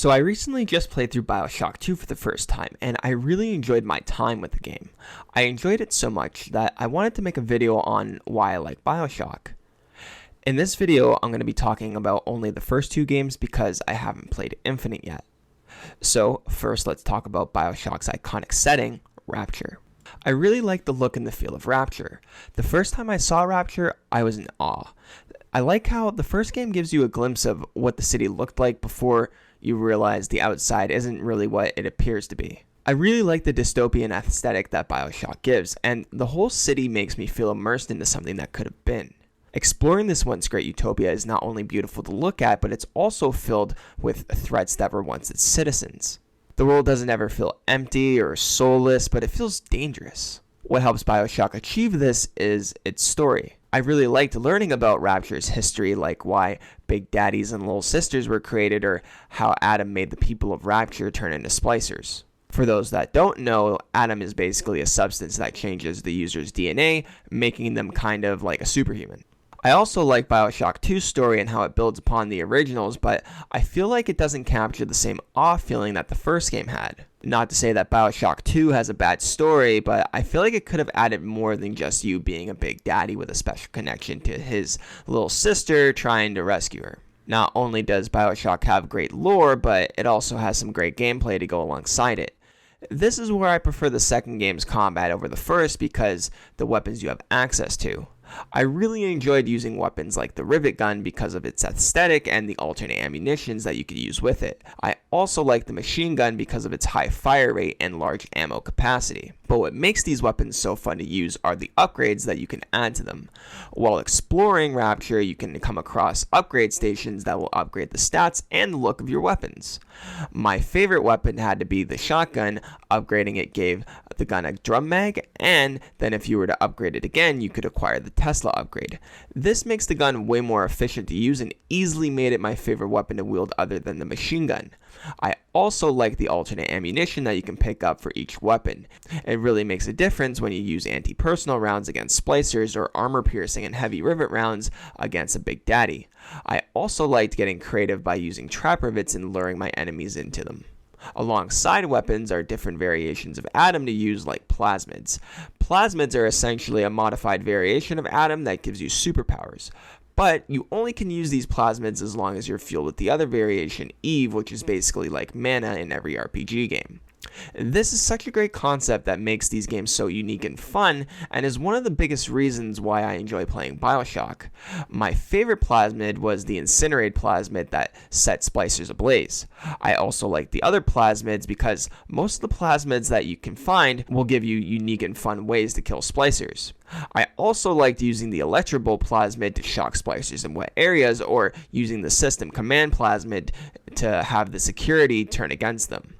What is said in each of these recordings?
So I recently just played through Bioshock 2 for the first time, and I really enjoyed my time with the game. I enjoyed it so much that I wanted to make a video on why I like Bioshock. In this video, I'm going to be talking about only the first two games because I haven't played Infinite yet. So first, let's talk about Bioshock's iconic setting, Rapture. I really like the look and the feel of Rapture. The first time I saw Rapture, I was in awe. I like how the first game gives you a glimpse of what the city looked like before you realize the outside isn't really what it appears to be. I really like the dystopian aesthetic that Bioshock gives, and the whole city makes me feel immersed into something that could have been. Exploring this once great utopia is not only beautiful to look at, but it's also filled with threats that were once its citizens. The world doesn't ever feel empty or soulless, but it feels dangerous. What helps Bioshock achieve this is its story. I really liked learning about Rapture's history, like why Big Daddies and Little Sisters were created, or how Adam made the people of Rapture turn into splicers. For those that don't know, Adam is basically a substance that changes the user's DNA, making them kind of like a superhuman. I also like Bioshock 2's story and how it builds upon the originals, but I feel like it doesn't capture the same awe feeling that the first game had. Not to say that Bioshock 2 has a bad story, but I feel like it could have added more than just you being a big daddy with a special connection to his little sister trying to rescue her. Not only does Bioshock have great lore, but it also has some great gameplay to go alongside it. This is where I prefer the second game's combat over the first because the weapons you have access to. I really enjoyed using weapons like the rivet gun because of its aesthetic and the alternate ammunitions that you could use with it. I also like the machine gun because of its high fire rate and large ammo capacity. But what makes these weapons so fun to use are the upgrades that you can add to them. While exploring Rapture, you can come across upgrade stations that will upgrade the stats and the look of your weapons. My favorite weapon had to be the shotgun. Upgrading it gave the gun a drum mag, and then if you were to upgrade it again, you could acquire the Tesla upgrade. This makes the gun way more efficient to use and easily made it my favorite weapon to wield other than the machine gun. I also like the alternate ammunition that you can pick up for each weapon. It really makes a difference when you use anti-personnel rounds against splicers or armor-piercing and heavy rivet rounds against a Big Daddy. I also liked getting creative by using trap rivets and luring my enemies into them. Alongside weapons are different variations of Adam to use, like plasmids. Plasmids are essentially a modified variation of Adam that gives you superpowers. But you only can use these plasmids as long as you're fueled with the other variation, Eve, which is basically like mana in every RPG game. This is such a great concept that makes these games so unique and fun, and is one of the biggest reasons why I enjoy playing Bioshock. My favorite plasmid was the Incinerate plasmid that set splicers ablaze. I also like the other plasmids because most of the plasmids that you can find will give you unique and fun ways to kill splicers. I also liked using the Electrobolt plasmid to shock splicers in wet areas, or using the System Command plasmid to have the security turn against them.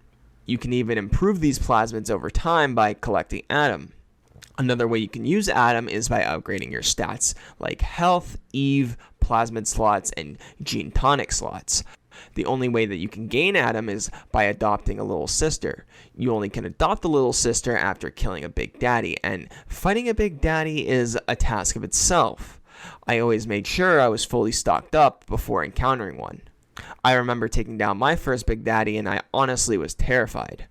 You can even improve these plasmids over time by collecting Adam. Another way you can use Adam is by upgrading your stats, like health, Eve, plasmid slots, and gene tonic slots. The only way that you can gain Adam is by adopting a little sister. You only can adopt a little sister after killing a Big Daddy, and fighting a Big Daddy is a task of itself. I always made sure I was fully stocked up before encountering one. I remember taking down my first Big Daddy and I honestly was terrified.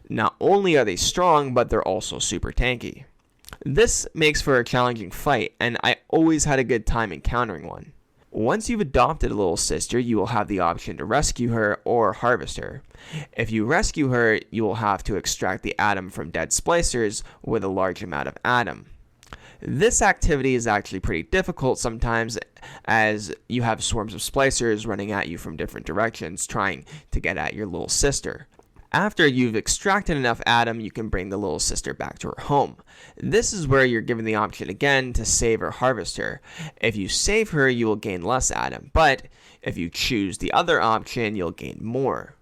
Not only are they strong, but they're also super tanky. This makes for a challenging fight, and I always had a good time encountering one. Once you've adopted a little sister, you will have the option to rescue her or harvest her. If you rescue her, you will have to extract the Adam from dead splicers with a large amount of Adam. This activity is actually pretty difficult sometimes, as you have swarms of splicers running at you from different directions trying to get at your little sister. After you've extracted enough Adam, you can bring the little sister back to her home. This is where you're given the option again to save or harvest her. If you save her, you will gain less Adam, but if you choose the other option, you'll gain more.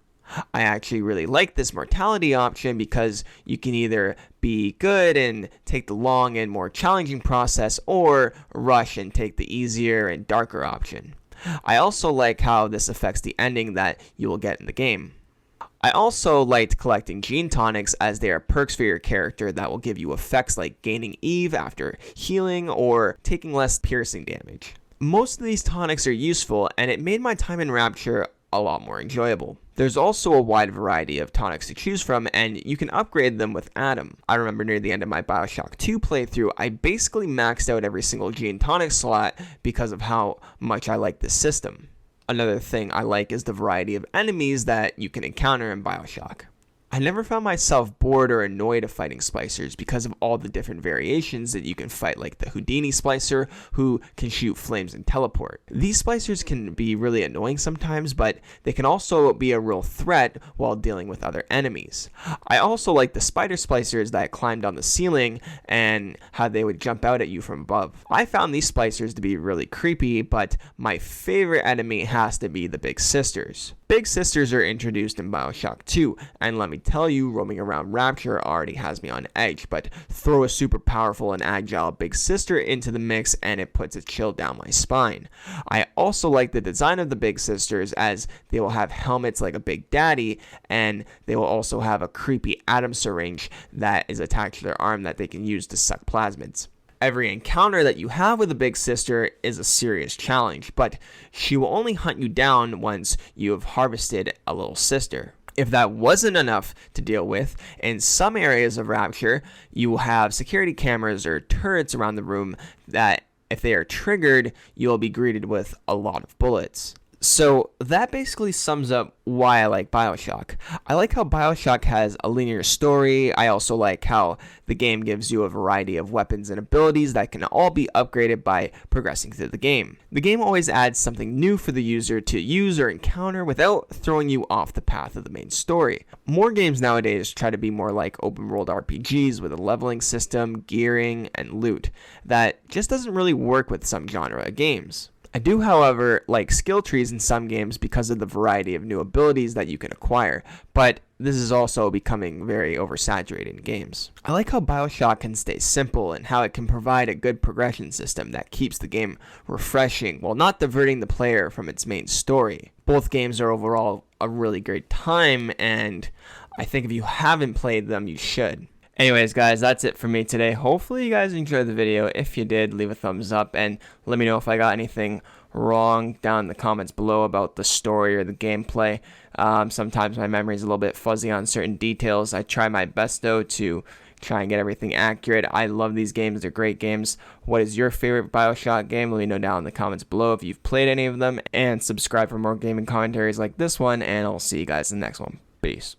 I actually really like this mortality option because you can either be good and take the long and more challenging process, or rush and take the easier and darker option. I also like how this affects the ending that you will get in the game. I also liked collecting gene tonics, as they are perks for your character that will give you effects like gaining Eve after healing or taking less piercing damage. Most of these tonics are useful, and it made my time in Rapture a lot more enjoyable. There's also a wide variety of tonics to choose from, and you can upgrade them with Atom. I remember near the end of my Bioshock 2 playthrough, I basically maxed out every single G and tonic slot because of how much I like this system. Another thing I like is the variety of enemies that you can encounter in Bioshock. I never found myself bored or annoyed of fighting splicers because of all the different variations that you can fight, like the Houdini splicer, who can shoot flames and teleport. These splicers can be really annoying sometimes, but they can also be a real threat while dealing with other enemies. I also like the spider splicers that climbed on the ceiling and how they would jump out at you from above. I found these splicers to be really creepy, but my favorite enemy has to be the Big Sisters. Big Sisters are introduced in Bioshock 2, and let me tell you, roaming around Rapture already has me on edge, but throw a super powerful and agile Big Sister into the mix and it puts a chill down my spine. I also like the design of the Big Sisters, as they will have helmets like a Big Daddy, and they will also have a creepy atom syringe that is attached to their arm that they can use to suck plasmids. Every encounter that you have with a Big Sister is a serious challenge, but she will only hunt you down once you have harvested a little sister. If that wasn't enough to deal with, in some areas of Rapture, you will have security cameras or turrets around the room that, if they are triggered, you'll be greeted with a lot of bullets. So that basically sums up why I like Bioshock. I like how Bioshock has a linear story. I also like how the game gives you a variety of weapons and abilities that can all be upgraded by progressing through the game. The game always adds something new for the user to use or encounter without throwing you off the path of the main story. More games nowadays try to be more like open world RPGs with a leveling system, gearing, and loot. That just doesn't really work with some genre of games. I do, however, like skill trees in some games because of the variety of new abilities that you can acquire, but this is also becoming very oversaturated in games. I like how Bioshock can stay simple and how it can provide a good progression system that keeps the game refreshing while not diverting the player from its main story. Both games are overall a really great time, and I think if you haven't played them, you should. Anyways, guys, that's it for me today. Hopefully you guys enjoyed the video. If you did, leave a thumbs up and let me know if I got anything wrong down in the comments below about the story or the gameplay. Sometimes my memory is a little bit fuzzy on certain details. I try my best, though, to try and get everything accurate. I love these games. They're great games. What is your favorite Bioshock game? Let me know down in the comments below if you've played any of them. And subscribe for more gaming commentaries like this one. And I'll see you guys in the next one. Peace.